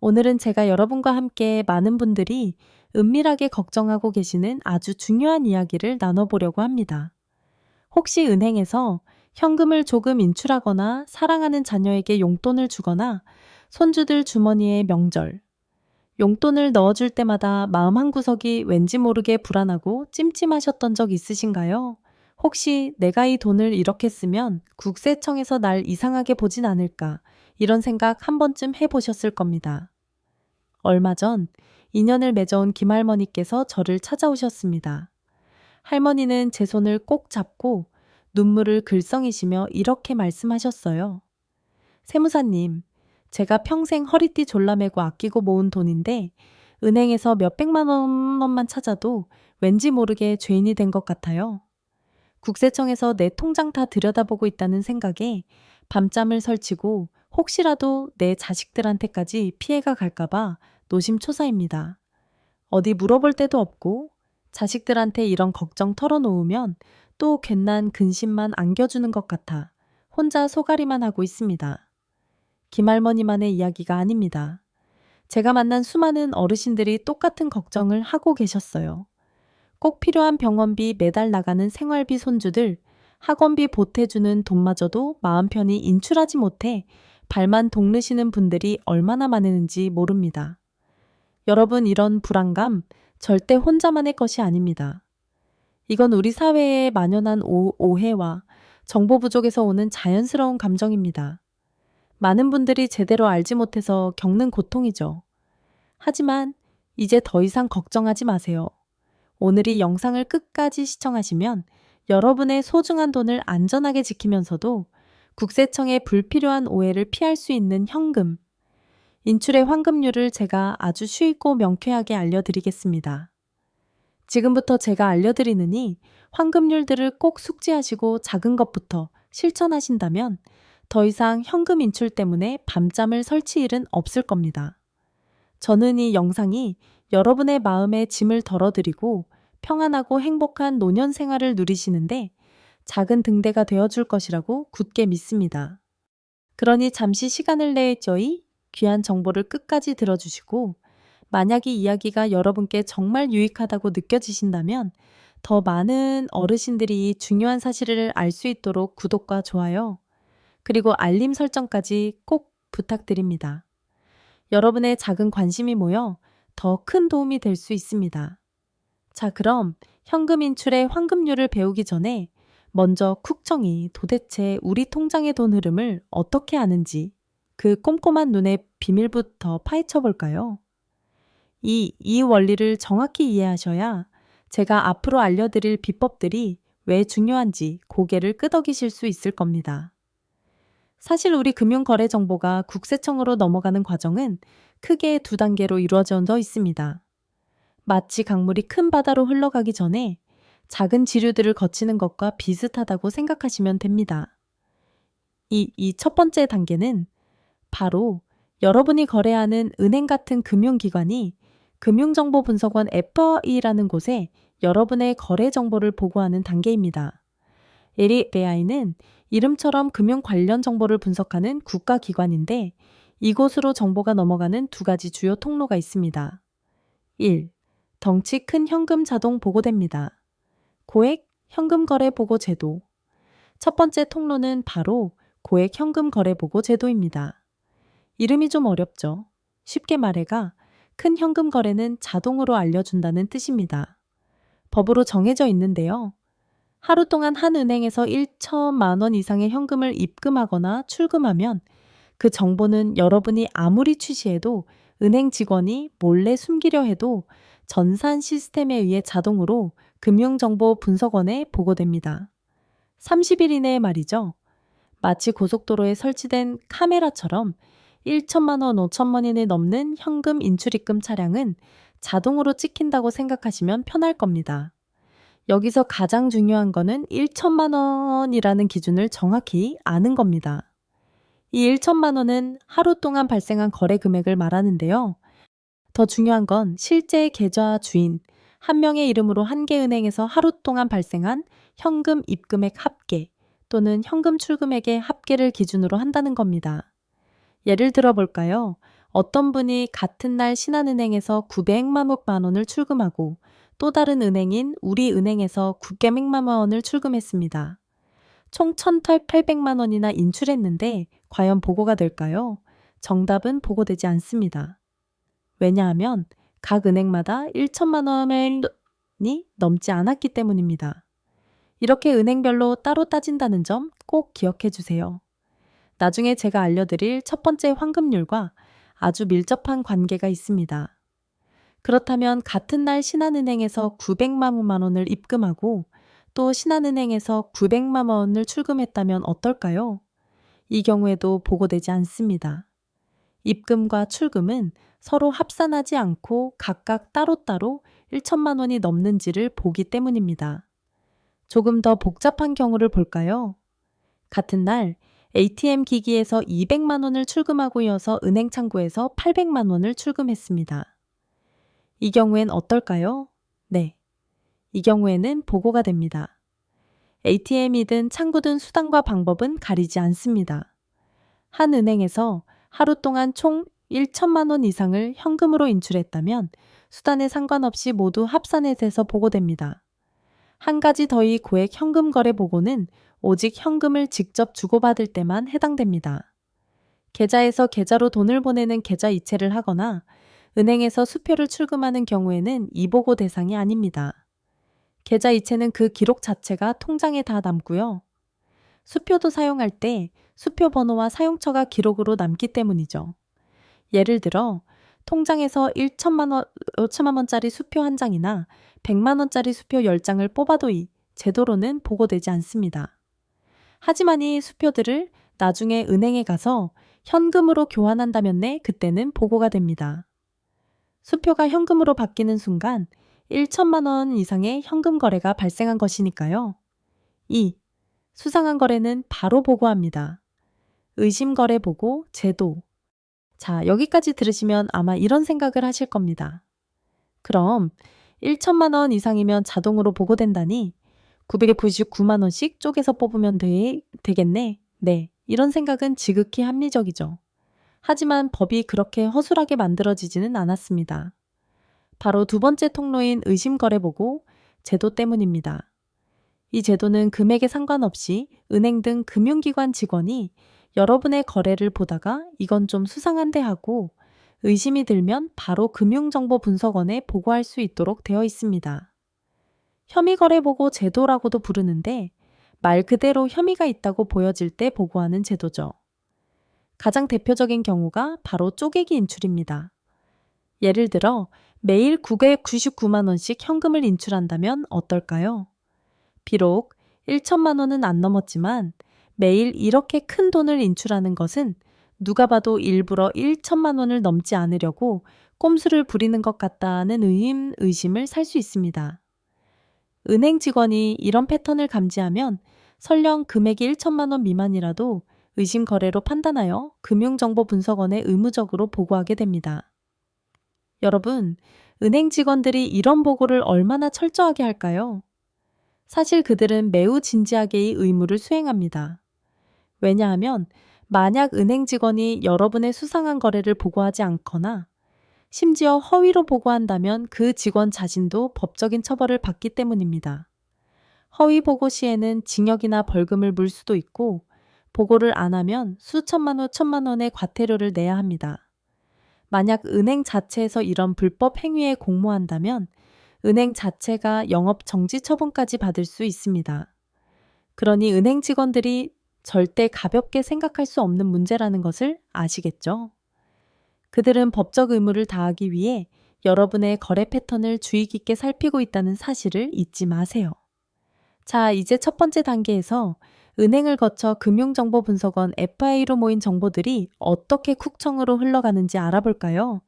오늘은 제가 여러분과 함께 많은 분들이 은밀하게 걱정하고 계시는 아주 중요한 이야기를 나눠보려고 합니다. 혹시 은행에서 현금을 조금 인출하거나 사랑하는 자녀에게 용돈을 주거나 손주들 주머니에 명절, 용돈을 넣어줄 때마다 마음 한구석이 왠지 모르게 불안하고 찜찜하셨던 적 있으신가요? 혹시 내가 이 돈을 이렇게 쓰면 국세청에서 날 이상하게 보진 않을까? 이런 생각 한 번쯤 해보셨을 겁니다. 얼마 전 인연을 맺어온 김할머니께서 저를 찾아오셨습니다. 할머니는 제 손을 꼭 잡고 눈물을 글썽이시며 이렇게 말씀하셨어요. 세무사님, 제가 평생 허리띠 졸라매고 아끼고 모은 돈인데 은행에서 몇백만 원만 찾아도 왠지 모르게 죄인이 된 것 같아요. 국세청에서 내 통장 다 들여다보고 있다는 생각에 밤잠을 설치고 혹시라도 내 자식들한테까지 피해가 갈까봐 노심초사입니다. 어디 물어볼 데도 없고 자식들한테 이런 걱정 털어놓으면 또 괜한 근심만 안겨주는 것 같아 혼자 소가리만 하고 있습니다. 김할머니만의 이야기가 아닙니다. 제가 만난 수많은 어르신들이 똑같은 걱정을 하고 계셨어요. 꼭 필요한 병원비 매달 나가는 생활비 손주들, 학원비 보태주는 돈마저도 마음 편히 인출하지 못해 발만 동르시는 분들이 얼마나 많은지 모릅니다. 여러분, 이런 불안감 절대 혼자만의 것이 아닙니다. 이건 우리 사회에 만연한 오해와 정보 부족에서 오는 자연스러운 감정입니다. 많은 분들이 제대로 알지 못해서 겪는 고통이죠. 하지만 이제 더 이상 걱정하지 마세요. 오늘 이 영상을 끝까지 시청하시면 여러분의 소중한 돈을 안전하게 지키면서도 국세청의 불필요한 오해를 피할 수 있는 현금, 인출의 환급률을 제가 아주 쉽고 명쾌하게 알려드리겠습니다. 지금부터 제가 알려드리느니 환급률들을 꼭 숙지하시고 작은 것부터 실천하신다면 더 이상 현금 인출 때문에 밤잠을 설치 일은 없을 겁니다. 저는 이 영상이 여러분의 마음에 짐을 덜어드리고 평안하고 행복한 노년 생활을 누리시는데 작은 등대가 되어줄 것이라고 굳게 믿습니다. 그러니 잠시 시간을 내 저희 귀한 정보를 끝까지 들어주시고 만약 이 이야기가 여러분께 정말 유익하다고 느껴지신다면 더 많은 어르신들이 이 중요한 사실을 알 수 있도록 구독과 좋아요, 그리고 알림 설정까지 꼭 부탁드립니다. 여러분의 작은 관심이 모여 더 큰 도움이 될 수 있습니다. 자, 그럼 현금 인출의 환급률을 배우기 전에 먼저 국정이 도대체 우리 통장의 돈 흐름을 어떻게 아는지 그 꼼꼼한 눈의 비밀부터 파헤쳐 볼까요? 이 원리를 정확히 이해하셔야 제가 앞으로 알려드릴 비법들이 왜 중요한지 고개를 끄덕이실 수 있을 겁니다. 사실 우리 금융거래 정보가 국세청으로 넘어가는 과정은 크게 두 단계로 이루어져 있습니다. 마치 강물이 큰 바다로 흘러가기 전에 작은 지류들을 거치는 것과 비슷하다고 생각하시면 됩니다. 이 첫 번째 단계는 바로 여러분이 거래하는 은행 같은 금융기관이 금융정보분석원 FI라는 곳에 여러분의 거래 정보를 보고하는 단계입니다. LEBI는 이름처럼 금융 관련 정보를 분석하는 국가기관인데 이곳으로 정보가 넘어가는 두 가지 주요 통로가 있습니다. 1. 덩치 큰 현금 자동 보고대입니다. 고액 현금 거래 보고 제도. 첫 번째 통로는 바로 고액 현금 거래 보고 제도입니다. 이름이 좀 어렵죠? 쉽게 말해가 큰 현금 거래는 자동으로 알려준다는 뜻입니다. 법으로 정해져 있는데요. 하루 동안 한 은행에서 1천만 원 이상의 현금을 입금하거나 출금하면 그 정보는 여러분이 아무리 취시해도 은행 직원이 몰래 숨기려 해도 전산 시스템에 의해 자동으로 금융정보분석원에 보고됩니다. 30일 이내에 말이죠. 마치 고속도로에 설치된 카메라처럼 1천만 원, 5천만 원이 넘는 현금 인출입금 차량은 자동으로 찍힌다고 생각하시면 편할 겁니다. 여기서 가장 중요한 거는 1천만 원이라는 기준을 정확히 아는 겁니다. 이 1천만 원은 하루 동안 발생한 거래 금액을 말하는데요. 더 중요한 건 실제 계좌 주인 한 명의 이름으로 한 개 은행에서 하루 동안 발생한 현금 입금액 합계 또는 현금 출금액의 합계를 기준으로 한다는 겁니다. 예를 들어 볼까요? 어떤 분이 같은 날 신한은행에서 900만 원을 출금하고 또 다른 은행인 우리은행에서 900만 원을 출금했습니다. 총 1,800만 원이나 인출했는데 과연 보고가 될까요? 정답은 보고되지 않습니다. 왜냐하면 각 은행마다 1천만 원이 넘지 않았기 때문입니다. 이렇게 은행별로 따로 따진다는 점 꼭 기억해 주세요. 나중에 제가 알려드릴 첫 번째 환급률과 아주 밀접한 관계가 있습니다. 그렇다면 같은 날 신한은행에서 900만 원을 입금하고 또 신한은행에서 900만 원을 출금했다면 어떨까요? 이 경우에도 보고되지 않습니다. 입금과 출금은 서로 합산하지 않고 각각 따로따로 1천만 원이 넘는지를 보기 때문입니다. 조금 더 복잡한 경우를 볼까요? 같은 날 ATM 기기에서 200만 원을 출금하고 이어서 은행 창구에서 800만 원을 출금했습니다. 이 경우엔 어떨까요? 네. 이 경우에는 보고가 됩니다. ATM이든 창구든 수단과 방법은 가리지 않습니다. 한 은행에서 하루 동안 총 1천만 원 이상을 현금으로 인출했다면 수단에 상관없이 모두 합산해 돼서 보고됩니다. 한 가지 더의 고액 현금 거래 보고는 오직 현금을 직접 주고받을 때만 해당됩니다. 계좌에서 계좌로 돈을 보내는 계좌 이체를 하거나 은행에서 수표를 출금하는 경우에는 이 보고 대상이 아닙니다. 계좌 이체는 그 기록 자체가 통장에 다 남고요. 수표도 사용할 때 수표 번호와 사용처가 기록으로 남기 때문이죠. 예를 들어 통장에서 5천만 원짜리 수표 한 장이나 100만 원짜리 수표 10장을 뽑아도 제도로는 보고되지 않습니다. 하지만 이 수표들을 나중에 은행에 가서 현금으로 교환한다면 그때는 보고가 됩니다. 수표가 현금으로 바뀌는 순간 1천만 원 이상의 현금 거래가 발생한 것이니까요. 2. 수상한 거래는 바로 보고합니다. 의심 거래 보고 제도. 자, 여기까지 들으시면 아마 이런 생각을 하실 겁니다. 그럼 1천만 원 이상이면 자동으로 보고된다니 999만 원씩 쪼개서 뽑으면 되겠네. 네, 이런 생각은 지극히 합리적이죠. 하지만 법이 그렇게 허술하게 만들어지지는 않았습니다. 바로 두 번째 통로인 의심거래보고 제도 때문입니다. 이 제도는 금액에 상관없이 은행 등 금융기관 직원이 여러분의 거래를 보다가 이건 좀 수상한데 하고 의심이 들면 바로 금융정보분석원에 보고할 수 있도록 되어 있습니다. 혐의거래보고 제도라고도 부르는데 말 그대로 혐의가 있다고 보여질 때 보고하는 제도죠. 가장 대표적인 경우가 바로 쪼개기 인출입니다. 예를 들어 매일 999만 원씩 현금을 인출한다면 어떨까요? 비록 1천만 원은 안 넘었지만 매일 이렇게 큰 돈을 인출하는 것은 누가 봐도 일부러 1천만 원을 넘지 않으려고 꼼수를 부리는 것 같다는 의심을 살 수 있습니다. 은행 직원이 이런 패턴을 감지하면 설령 금액이 1천만 원 미만이라도 의심 거래로 판단하여 금융정보분석원에 의무적으로 보고하게 됩니다. 여러분, 은행 직원들이 이런 보고를 얼마나 철저하게 할까요? 사실 그들은 매우 진지하게 이 의무를 수행합니다. 왜냐하면 만약 은행 직원이 여러분의 수상한 거래를 보고하지 않거나 심지어 허위로 보고한다면 그 직원 자신도 법적인 처벌을 받기 때문입니다. 허위 보고 시에는 징역이나 벌금을 물 수도 있고 보고를 안 하면 수천만 원, 천만 원의 과태료를 내야 합니다. 만약 은행 자체에서 이런 불법 행위에 공모한다면 은행 자체가 영업 정지 처분까지 받을 수 있습니다. 그러니 은행 직원들이 절대 가볍게 생각할 수 없는 문제라는 것을 아시겠죠? 그들은 법적 의무를 다하기 위해 여러분의 거래 패턴을 주의 깊게 살피고 있다는 사실을 잊지 마세요. 자, 이제 첫 번째 단계에서 은행을 거쳐 금융정보분석원 FI로 모인 정보들이 어떻게 쿡청으로 흘러가는지 알아볼까요?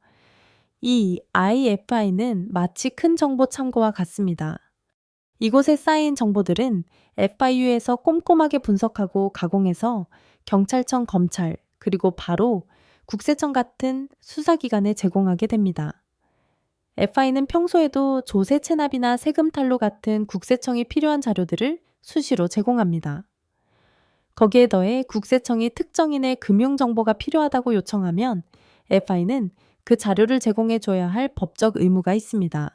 이 IFI는 마치 큰 정보 창고와 같습니다. 이곳에 쌓인 정보들은 FIU에서 꼼꼼하게 분석하고 가공해서 경찰청, 검찰, 그리고 바로 국세청 같은 수사기관에 제공하게 됩니다. FI는 평소에도 조세 체납이나 세금 탈루 같은 국세청이 필요한 자료들을 수시로 제공합니다. 거기에 더해 국세청이 특정인의 금융정보가 필요하다고 요청하면 FI는 그 자료를 제공해 줘야 할 법적 의무가 있습니다.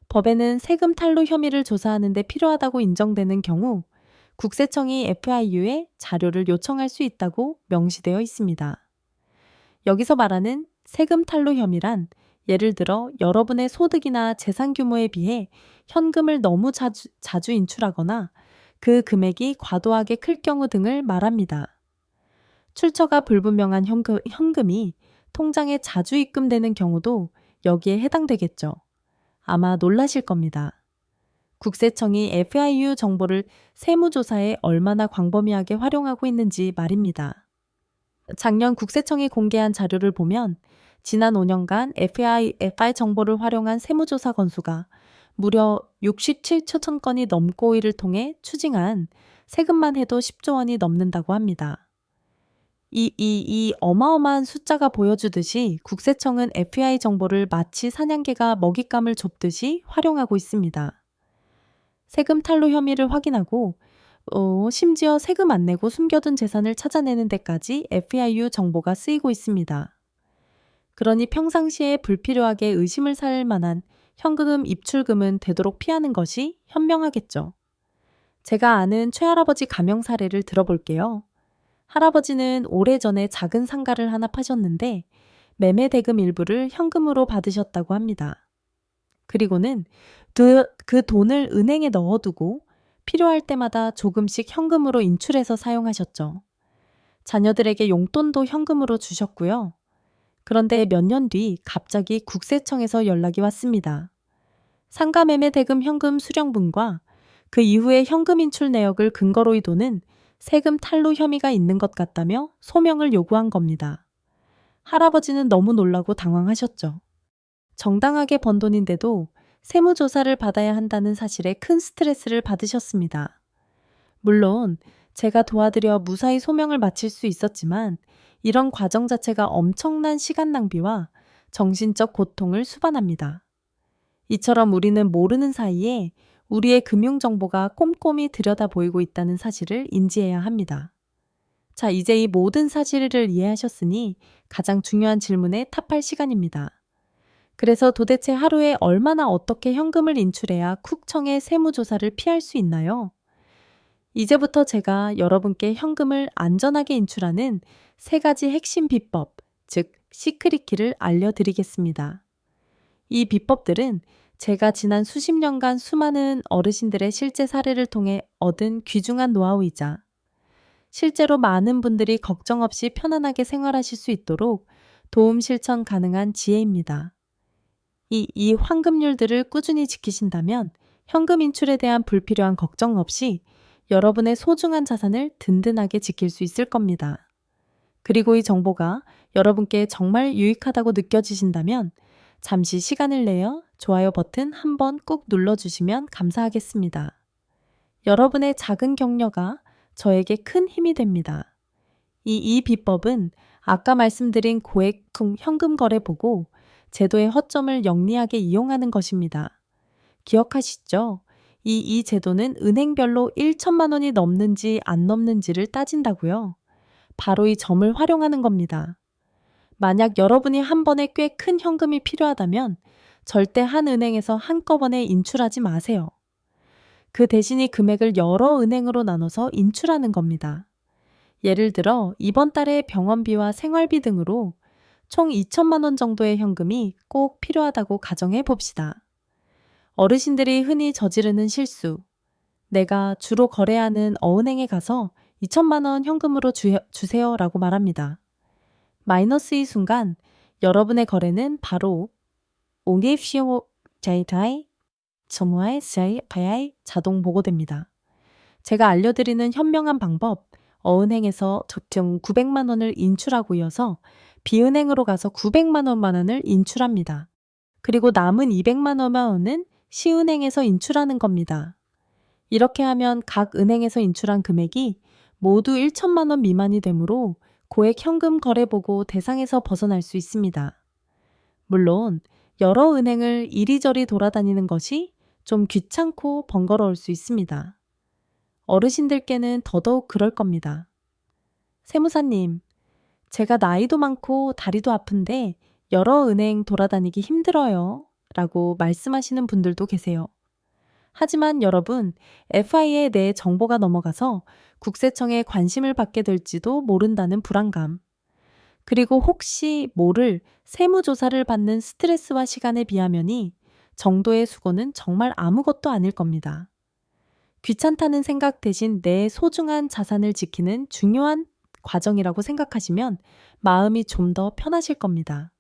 법에는 세금 탈루 혐의를 조사하는 데 필요하다고 인정되는 경우 국세청이 FIU에 자료를 요청할 수 있다고 명시되어 있습니다. 여기서 말하는 세금 탈루 혐의란 예를 들어 여러분의 소득이나 재산 규모에 비해 현금을 너무 자주 인출하거나 그 금액이 과도하게 클 경우 등을 말합니다. 출처가 불분명한 현금이 통장에 자주 입금되는 경우도 여기에 해당되겠죠. 아마 놀라실 겁니다. 국세청이 FIU 정보를 세무조사에 얼마나 광범위하게 활용하고 있는지 말입니다. 작년 국세청이 공개한 자료를 보면 지난 5년간 FI 정보를 활용한 세무조사 건수가 무려 67천 건이 넘고 이를 통해 추징한 세금만 해도 10조 원이 넘는다고 합니다. 이 어마어마한 숫자가 보여주듯이 국세청은 FI 정보를 마치 사냥개가 먹잇감을 좁듯이 활용하고 있습니다. 세금 탈루 혐의를 확인하고 심지어 세금 안 내고 숨겨둔 재산을 찾아내는 데까지 FIU 정보가 쓰이고 있습니다. 그러니 평상시에 불필요하게 의심을 살 만한 현금 입출금은 되도록 피하는 것이 현명하겠죠. 제가 아는 최할아버지 가명 사례를 들어볼게요. 할아버지는 오래전에 작은 상가를 하나 파셨는데 매매 대금 일부를 현금으로 받으셨다고 합니다. 그리고는 그 돈을 은행에 넣어두고 필요할 때마다 조금씩 현금으로 인출해서 사용하셨죠. 자녀들에게 용돈도 현금으로 주셨고요. 그런데 몇 년 뒤 갑자기 국세청에서 연락이 왔습니다. 상가 매매 대금 현금 수령분과 그 이후의 현금 인출 내역을 근거로 이 돈은 세금 탈루 혐의가 있는 것 같다며 소명을 요구한 겁니다. 할아버지는 너무 놀라고 당황하셨죠. 정당하게 번 돈인데도 세무조사를 받아야 한다는 사실에 큰 스트레스를 받으셨습니다. 물론 제가 도와드려 무사히 소명을 마칠 수 있었지만 이런 과정 자체가 엄청난 시간 낭비와 정신적 고통을 수반합니다. 이처럼 우리는 모르는 사이에 우리의 금융정보가 꼼꼼히 들여다 보이고 있다는 사실을 인지해야 합니다. 자, 이제 이 모든 사실을 이해하셨으니 가장 중요한 질문에 탑할 시간입니다. 그래서 도대체 하루에 얼마나 어떻게 현금을 인출해야 쿡청의 세무조사를 피할 수 있나요? 이제부터 제가 여러분께 현금을 안전하게 인출하는 3가지 핵심 비법, 즉 시크릿키를 알려드리겠습니다. 이 비법들은 제가 지난 수십 년간 수많은 어르신들의 실제 사례를 통해 얻은 귀중한 노하우이자 실제로 많은 분들이 걱정 없이 편안하게 생활하실 수 있도록 도움 실천 가능한 지혜입니다. 이 황금률들을 꾸준히 지키신다면 현금 인출에 대한 불필요한 걱정 없이 여러분의 소중한 자산을 든든하게 지킬 수 있을 겁니다. 그리고 이 정보가 여러분께 정말 유익하다고 느껴지신다면 잠시 시간을 내어 좋아요 버튼 한번 꾹 눌러주시면 감사하겠습니다. 여러분의 작은 격려가 저에게 큰 힘이 됩니다. 이 비법은 아까 말씀드린 고액 현금 거래 보고 제도의 허점을 영리하게 이용하는 것입니다. 기억하시죠? 이 제도는 은행별로 1천만 원이 넘는지 안 넘는지를 따진다고요. 바로 이 점을 활용하는 겁니다. 만약 여러분이 한 번에 꽤 큰 현금이 필요하다면 절대 한 은행에서 한꺼번에 인출하지 마세요. 그 대신 이 금액을 여러 은행으로 나눠서 인출하는 겁니다. 예를 들어 이번 달에 병원비와 생활비 등으로 총 2천만 원 정도의 현금이 꼭 필요하다고 가정해 봅시다. 어르신들이 흔히 저지르는 실수. 내가 주로 거래하는 어은행에 가서 2천만 원 현금으로 주세요라고 말합니다. 마이너스 이 순간 여러분의 거래는 바로 옹입시오 자이타이 점화의 바야이 자동 보고됩니다. 제가 알려드리는 현명한 방법, 어은행에서 적정 900만 원을 인출하고 이어서 비은행으로 가서 900만 원을 인출합니다. 그리고 남은 200만 원은 시은행에서 인출하는 겁니다. 이렇게 하면 각 은행에서 인출한 금액이 모두 1천만 원 미만이 되므로 고액 현금 거래 보고 대상에서 벗어날 수 있습니다. 물론 여러 은행을 이리저리 돌아다니는 것이 좀 귀찮고 번거로울 수 있습니다. 어르신들께는 더더욱 그럴 겁니다. 세무사님, 제가 나이도 많고 다리도 아픈데 여러 은행 돌아다니기 힘들어요. 라고 말씀하시는 분들도 계세요. 하지만 여러분, FI에 내 정보가 넘어가서 국세청에 관심을 받게 될지도 모른다는 불안감. 그리고 혹시 모를 세무조사를 받는 스트레스와 시간에 비하면이 정도의 수고는 정말 아무것도 아닐 겁니다. 귀찮다는 생각 대신 내 소중한 자산을 지키는 중요한 과정이라고 생각하시면 마음이 좀 더 편하실 겁니다.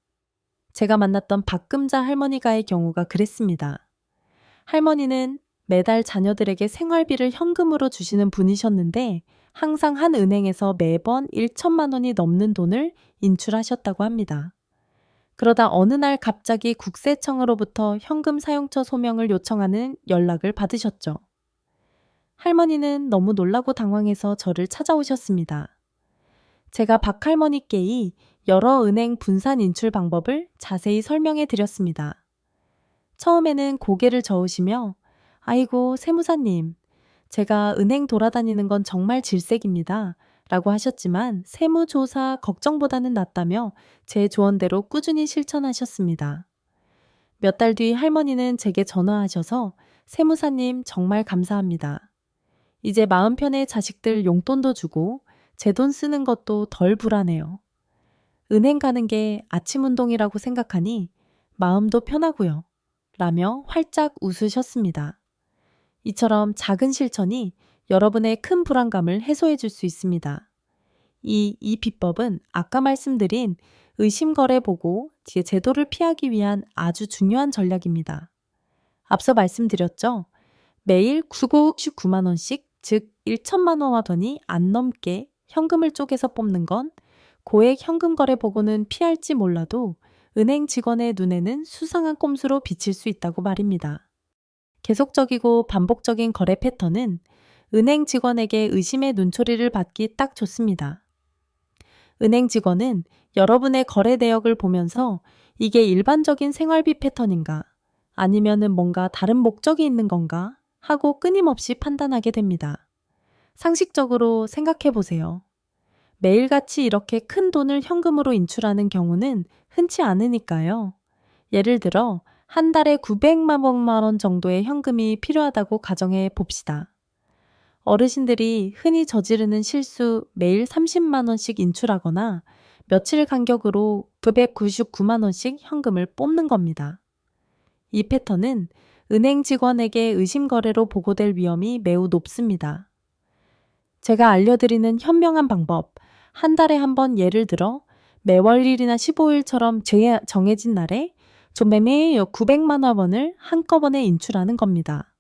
제가 만났던 박금자 할머니가의 경우가 그랬습니다. 할머니는 매달 자녀들에게 생활비를 현금으로 주시는 분이셨는데 항상 한 은행에서 매번 1천만 원이 넘는 돈을 인출하셨다고 합니다. 그러다 어느 날 갑자기 국세청으로부터 현금 사용처 소명을 요청하는 연락을 받으셨죠. 할머니는 너무 놀라고 당황해서 저를 찾아오셨습니다. 제가 박 할머니께이 여러 은행 분산 인출 방법을 자세히 설명해 드렸습니다. 처음에는 고개를 저으시며 아이고 세무사님, 제가 은행 돌아다니는 건 정말 질색입니다. 라고 하셨지만 세무조사 걱정보다는 낫다며 제 조언대로 꾸준히 실천하셨습니다. 몇 달 뒤 할머니는 제게 전화하셔서 세무사님 정말 감사합니다. 이제 마음 편해 자식들 용돈도 주고 제 돈 쓰는 것도 덜 불안해요. 은행 가는 게 아침 운동이라고 생각하니 마음도 편하고요. 라며 활짝 웃으셨습니다. 이처럼 작은 실천이 여러분의 큰 불안감을 해소해 줄 수 있습니다. 이 비법은 아까 말씀드린 의심거래 보고 제도를 피하기 위한 아주 중요한 전략입니다. 앞서 말씀드렸죠? 매일 수고 69만 원씩, 즉 1천만 원 하더니 안 넘게 현금을 쪼개서 뽑는 건 고액 현금 거래 보고는 피할지 몰라도 은행 직원의 눈에는 수상한 꼼수로 비칠 수 있다고 말입니다. 계속적이고 반복적인 거래 패턴은 은행 직원에게 의심의 눈초리를 받기 딱 좋습니다. 은행 직원은 여러분의 거래 내역을 보면서 이게 일반적인 생활비 패턴인가 아니면은 뭔가 다른 목적이 있는 건가 하고 끊임없이 판단하게 됩니다. 상식적으로 생각해 보세요. 매일같이 이렇게 큰 돈을 현금으로 인출하는 경우는 흔치 않으니까요. 예를 들어 한 달에 900만 원 정도의 현금이 필요하다고 가정해 봅시다. 어르신들이 흔히 저지르는 실수 매일 30만 원씩 인출하거나 며칠 간격으로 999만 원씩 현금을 뽑는 겁니다. 이 패턴은 은행 직원에게 의심 거래로 보고될 위험이 매우 높습니다. 제가 알려드리는 현명한 방법, 한 달에 한 번 예를 들어 매월일이나 15일처럼 정해진 날에 매일 900만 원을 한꺼번에 인출하는 겁니다.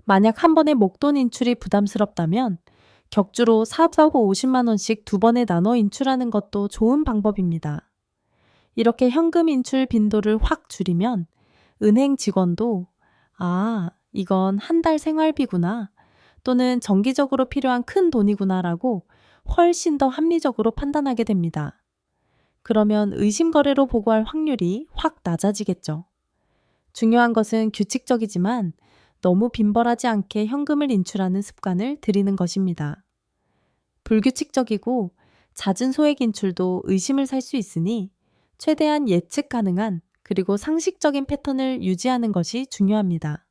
만약 한 번에 목돈 인출이 부담스럽다면 격주로 50만 원씩 두 번에 나눠 인출하는 것도 좋은 방법입니다. 이렇게 현금 인출 빈도를 확 줄이면 은행 직원도 이건 한 달 생활비구나 또는 정기적으로 필요한 큰 돈이구나라고 훨씬 더 합리적으로 판단하게 됩니다. 그러면 의심 거래로 보고할 확률이 확 낮아지겠죠. 중요한 것은 규칙적이지만 너무 빈번하지 않게 현금을 인출하는 습관을 들이는 것입니다. 불규칙적이고 잦은 소액 인출도 의심을 살 수 있으니 최대한 예측 가능한 그리고 상식적인 패턴을 유지하는 것이 중요합니다.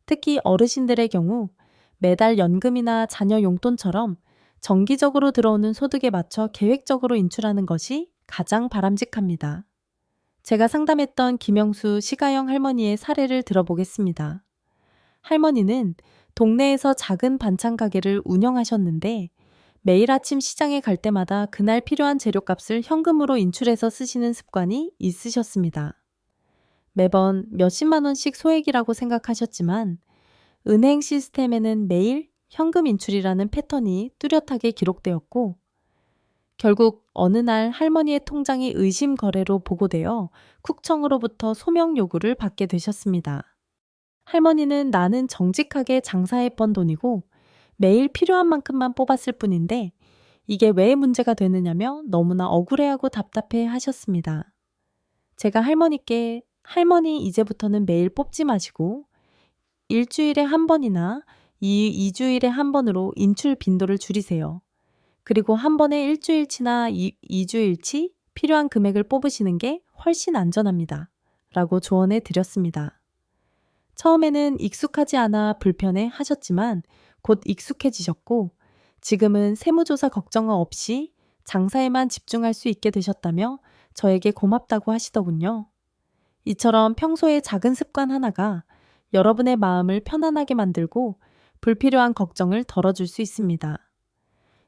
특히 어르신들의 경우 매달 연금이나 자녀 용돈처럼 정기적으로 들어오는 소득에 맞춰 계획적으로 인출하는 것이 가장 바람직합니다. 제가 상담했던 김영수 시가형 할머니의 사례를 들어보겠습니다. 할머니는 동네에서 작은 반찬 가게를 운영하셨는데 매일 아침 시장에 갈 때마다 그날 필요한 재료값을 현금으로 인출해서 쓰시는 습관이 있으셨습니다. 매번 몇십만 원씩 소액이라고 생각하셨지만 은행 시스템에는 매일 현금 인출이라는 패턴이 뚜렷하게 기록되었고 결국 어느 날 할머니의 통장이 의심 거래로 보고되어 국청으로부터 소명 요구를 받게 되셨습니다. 할머니는 나는 정직하게 장사해 번 돈이고 매일 필요한 만큼만 뽑았을 뿐인데 이게 왜 문제가 되느냐며 너무나 억울해하고 답답해 하셨습니다. 제가 할머니께 할머니 이제부터는 매일 뽑지 마시고 일주일에 한 번이나 2주일에 한 번으로 인출 빈도를 줄이세요. 그리고 한 번에 일주일치나 2주일치 필요한 금액을 뽑으시는 게 훨씬 안전합니다. 라고 조언해 드렸습니다. 처음에는 익숙하지 않아 불편해 하셨지만 곧 익숙해지셨고 지금은 세무조사 걱정 없이 장사에만 집중할 수 있게 되셨다며 저에게 고맙다고 하시더군요. 이처럼 평소에 작은 습관 하나가 여러분의 마음을 편안하게 만들고 불필요한 걱정을 덜어줄 수 있습니다.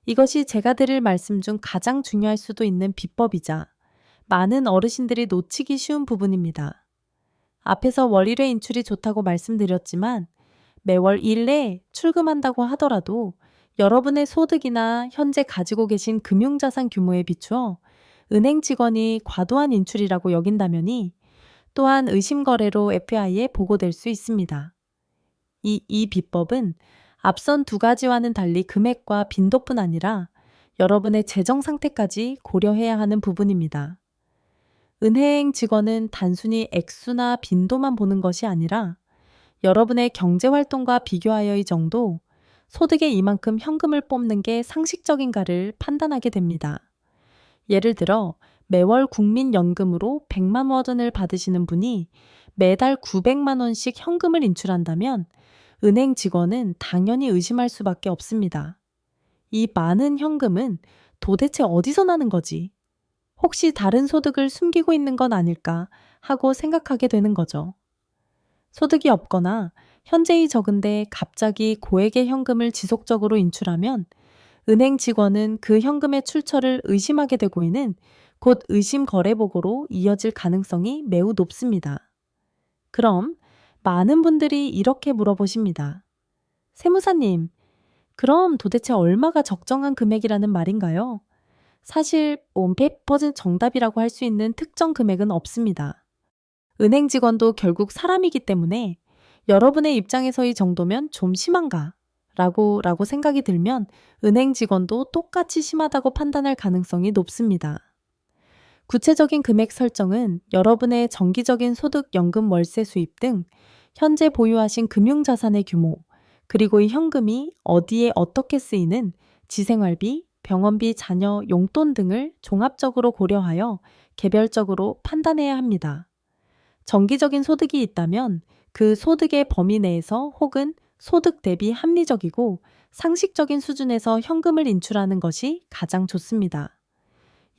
이것이 제가 드릴 말씀 중 가장 중요할 수도 있는 비법이자 많은 어르신들이 놓치기 쉬운 부분입니다. 앞에서 월 1회 인출이 좋다고 말씀드렸지만 매월 1 내에 출금한다고 하더라도 여러분의 소득이나 현재 가지고 계신 금융자산 규모에 비추어 은행 직원이 과도한 인출이라고 여긴다면이 또한 의심거래로 FI에 보고될 수 있습니다. 이 비법은 앞선 두 가지와는 달리 금액과 빈도뿐 아니라 여러분의 재정 상태까지 고려해야 하는 부분입니다. 은행 직원은 단순히 액수나 빈도만 보는 것이 아니라 여러분의 경제 활동과 비교하여 이 정도 소득의 이만큼 현금을 뽑는 게 상식적인가를 판단하게 됩니다. 예를 들어 매월 국민연금으로 100만 원을 받으시는 분이 매달 900만 원씩 현금을 인출한다면 은행 직원은 당연히 의심할 수밖에 없습니다. 이 많은 현금은 도대체 어디서 나는 거지? 혹시 다른 소득을 숨기고 있는 건 아닐까 하고 생각하게 되는 거죠. 소득이 없거나 현재이 적은데 갑자기 고액의 현금을 지속적으로 인출하면 은행 직원은 그 현금의 출처를 의심하게 되고는 곧 의심 거래 보고로 이어질 가능성이 매우 높습니다. 그럼 많은 분들이 이렇게 물어보십니다. 세무사님, 그럼 도대체 얼마가 적정한 금액이라는 말인가요? 사실 100% 정답이라고 할 수 있는 특정 금액은 없습니다. 은행 직원도 결국 사람이기 때문에 여러분의 입장에서 이 정도면 좀 심한가? 라고 생각이 들면 은행 직원도 똑같이 심하다고 판단할 가능성이 높습니다. 구체적인 금액 설정은 여러분의 정기적인 소득, 연금, 월세 수입 등 현재 보유하신 금융자산의 규모, 그리고 이 현금이 어디에 어떻게 쓰이는 지생활비, 병원비, 자녀, 용돈 등을 종합적으로 고려하여 개별적으로 판단해야 합니다. 정기적인 소득이 있다면 그 소득의 범위 내에서 혹은 소득 대비 합리적이고 상식적인 수준에서 현금을 인출하는 것이 가장 좋습니다.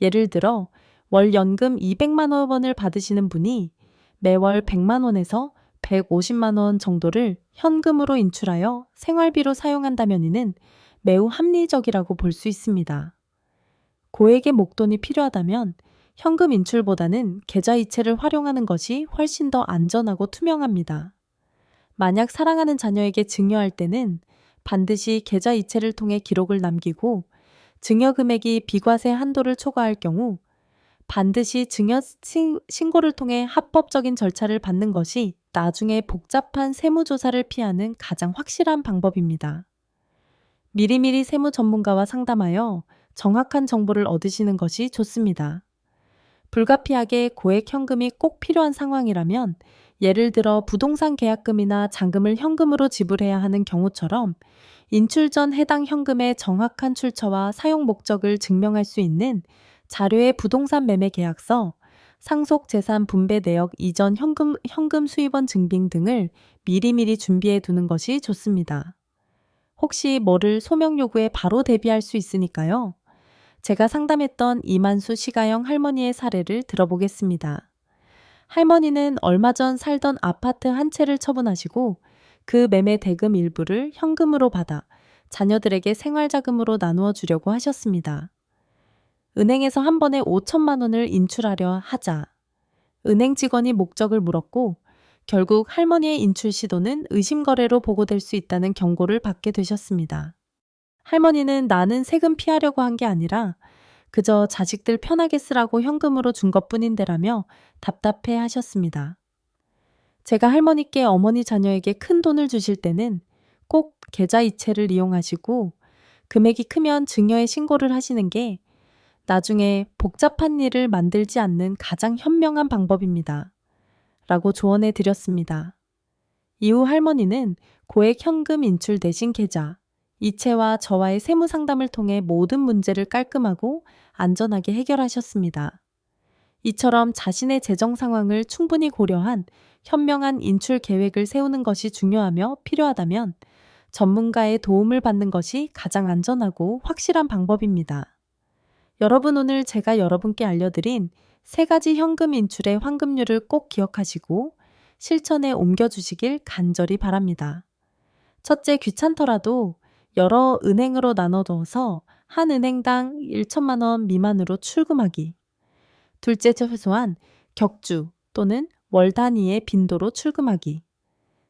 예를 들어 월 연금 200만 원을 받으시는 분이 매월 100만 원에서 150만 원 정도를 현금으로 인출하여 생활비로 사용한다면 이는 매우 합리적이라고 볼 수 있습니다. 고액의 목돈이 필요하다면 현금 인출보다는 계좌이체를 활용하는 것이 훨씬 더 안전하고 투명합니다. 만약 사랑하는 자녀에게 증여할 때는 반드시 계좌이체를 통해 기록을 남기고 증여 금액이 비과세 한도를 초과할 경우 반드시 증여 신고를 통해 합법적인 절차를 받는 것이 나중에 복잡한 세무조사를 피하는 가장 확실한 방법입니다. 미리미리 세무 전문가와 상담하여 정확한 정보를 얻으시는 것이 좋습니다. 불가피하게 고액 현금이 꼭 필요한 상황이라면 예를 들어 부동산 계약금이나 잔금을 현금으로 지불해야 하는 경우처럼 인출 전 해당 현금의 정확한 출처와 사용 목적을 증명할 수 있는 자료의 부동산 매매 계약서, 상속 재산 분배 내역 이전 현금 수입원 증빙 등을 미리미리 준비해 두는 것이 좋습니다. 혹시 뭐를 소명 요구에 바로 대비할 수 있으니까요. 제가 상담했던 이만수 시가영 할머니의 사례를 들어보겠습니다. 할머니는 얼마 전 살던 아파트 한 채를 처분하시고 그 매매 대금 일부를 현금으로 받아 자녀들에게 생활자금으로 나누어 주려고 하셨습니다. 은행에서 한 번에 5천만 원을 인출하려 하자 은행 직원이 목적을 물었고 결국 할머니의 인출 시도는 의심거래로 보고될 수 있다는 경고를 받게 되셨습니다. 할머니는 나는 세금 피하려고 한 게 아니라 그저 자식들 편하게 쓰라고 현금으로 준 것뿐인데라며 답답해 하셨습니다. 제가 할머니께 어머니 자녀에게 큰 돈을 주실 때는 꼭 계좌이체를 이용하시고 금액이 크면 증여에 신고를 하시는 게 나중에 복잡한 일을 만들지 않는 가장 현명한 방법입니다. 라고 조언해 드렸습니다. 이후 할머니는 고액 현금 인출 대신 계좌, 이체와 저와의 세무 상담을 통해 모든 문제를 깔끔하고 안전하게 해결하셨습니다. 이처럼 자신의 재정 상황을 충분히 고려한 현명한 인출 계획을 세우는 것이 중요하며 필요하다면 전문가의 도움을 받는 것이 가장 안전하고 확실한 방법입니다. 여러분, 오늘 제가 여러분께 알려드린 3가지 현금 인출의 환급률을 꼭 기억하시고 실천에 옮겨주시길 간절히 바랍니다. 첫째, 귀찮더라도 여러 은행으로 나눠둬서 한 은행당 1천만 원 미만으로 출금하기. 둘째, 최소한 격주 또는 월 단위의 빈도로 출금하기.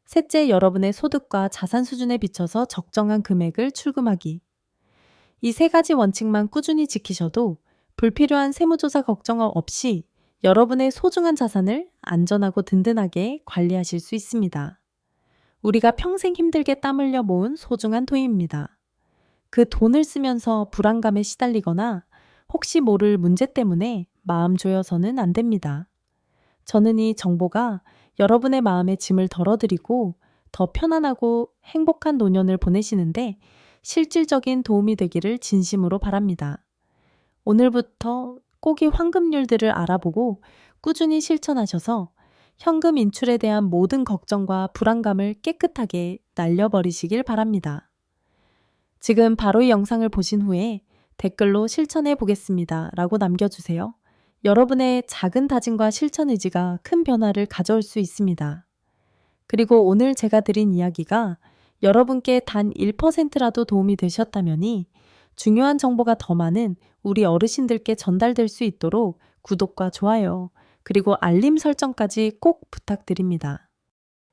셋째, 여러분의 소득과 자산 수준에 비춰서 적정한 금액을 출금하기. 이 3가지 원칙만 꾸준히 지키셔도 불필요한 세무조사 걱정 없이 여러분의 소중한 자산을 안전하고 든든하게 관리하실 수 있습니다. 우리가 평생 힘들게 땀 흘려 모은 소중한 돈입니다. 그 돈을 쓰면서 불안감에 시달리거나 혹시 모를 문제 때문에 마음 조여서는 안 됩니다. 저는 이 정보가 여러분의 마음의 짐을 덜어드리고 더 편안하고 행복한 노년을 보내시는데 실질적인 도움이 되기를 진심으로 바랍니다. 오늘부터 꼭 이 환급률들을 알아보고 꾸준히 실천하셔서 현금 인출에 대한 모든 걱정과 불안감을 깨끗하게 날려버리시길 바랍니다. 지금 바로 이 영상을 보신 후에 댓글로 실천해 보겠습니다 라고 남겨주세요. 여러분의 작은 다짐과 실천 의지가 큰 변화를 가져올 수 있습니다. 그리고 오늘 제가 드린 이야기가 여러분께 단 1%라도 도움이 되셨다면이 중요한 정보가 더 많은 우리 어르신들께 전달될 수 있도록 구독과 좋아요, 그리고 알림 설정까지 꼭 부탁드립니다.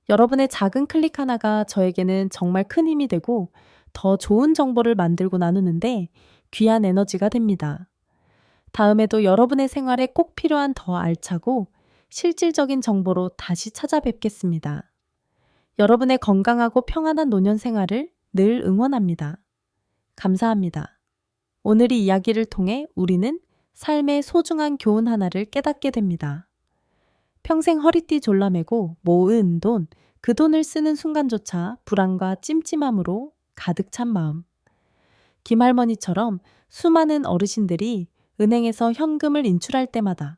여러분의 작은 클릭 하나가 저에게는 정말 큰 힘이 되고 더 좋은 정보를 만들고 나누는데 귀한 에너지가 됩니다. 다음에도 여러분의 생활에 꼭 필요한 더 알차고 실질적인 정보로 다시 찾아뵙겠습니다. 여러분의 건강하고 평안한 노년 생활을 늘 응원합니다. 감사합니다. 오늘 이 이야기를 통해 우리는 삶의 소중한 교훈 하나를 깨닫게 됩니다. 평생 허리띠 졸라매고 모은 돈, 그 돈을 쓰는 순간조차 불안과 찜찜함으로 가득 찬 마음. 김할머니처럼 수많은 어르신들이 은행에서 현금을 인출할 때마다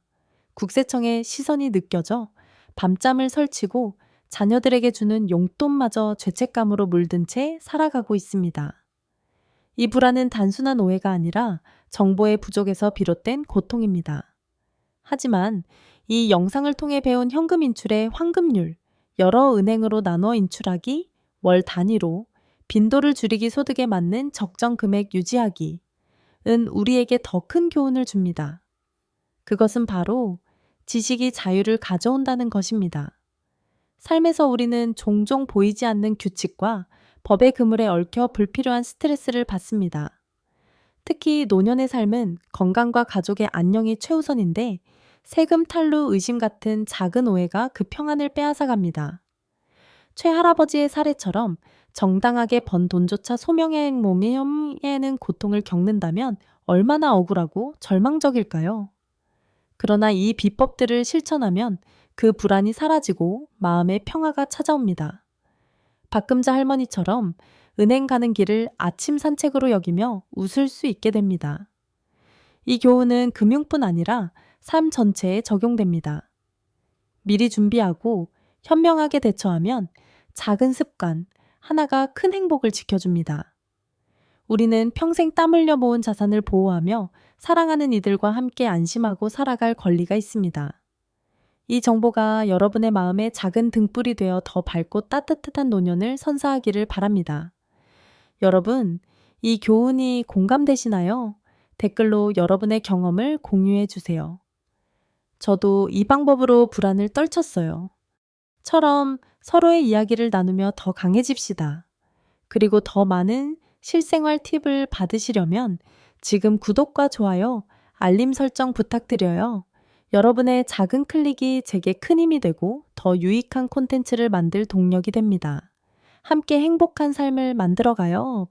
국세청의 시선이 느껴져 밤잠을 설치고 자녀들에게 주는 용돈마저 죄책감으로 물든 채 살아가고 있습니다. 이 불안은 단순한 오해가 아니라 정보의 부족에서 비롯된 고통입니다. 하지만 이 영상을 통해 배운 현금 인출의 환급률, 여러 은행으로 나눠 인출하기, 월 단위로, 빈도를 줄이기, 소득에 맞는 적정 금액 유지하기 은 우리에게 더 큰 교훈을 줍니다. 그것은 바로 지식이 자유를 가져온다는 것입니다. 삶에서 우리는 종종 보이지 않는 규칙과 법의 그물에 얽혀 불필요한 스트레스를 받습니다. 특히 노년의 삶은 건강과 가족의 안녕이 최우선인데 세금 탈루 의심 같은 작은 오해가 그 평안을 빼앗아갑니다. 최할아버지의 사례처럼 정당하게 번 돈조차 소명의 몸에는 고통을 겪는다면 얼마나 억울하고 절망적일까요? 그러나 이 비법들을 실천하면 그 불안이 사라지고 마음의 평화가 찾아옵니다. 박금자 할머니처럼 은행 가는 길을 아침 산책으로 여기며 웃을 수 있게 됩니다. 이 교훈은 금융뿐 아니라 삶 전체에 적용됩니다. 미리 준비하고 현명하게 대처하면 작은 습관 하나가 큰 행복을 지켜줍니다. 우리는 평생 땀 흘려 모은 자산을 보호하며 사랑하는 이들과 함께 안심하고 살아갈 권리가 있습니다. 이 정보가 여러분의 마음에 작은 등불이 되어 더 밝고 따뜻한 노년을 선사하기를 바랍니다. 여러분, 이 교훈이 공감되시나요? 댓글로 여러분의 경험을 공유해 주세요. 저도 이 방법으로 불안을 떨쳤어요. 처럼 서로의 이야기를 나누며 더 강해집시다. 그리고 더 많은 실생활 팁을 받으시려면 지금 구독과 좋아요, 알림 설정 부탁드려요. 여러분의 작은 클릭이 제게 큰 힘이 되고 더 유익한 콘텐츠를 만들 동력이 됩니다. 함께 행복한 삶을 만들어가요.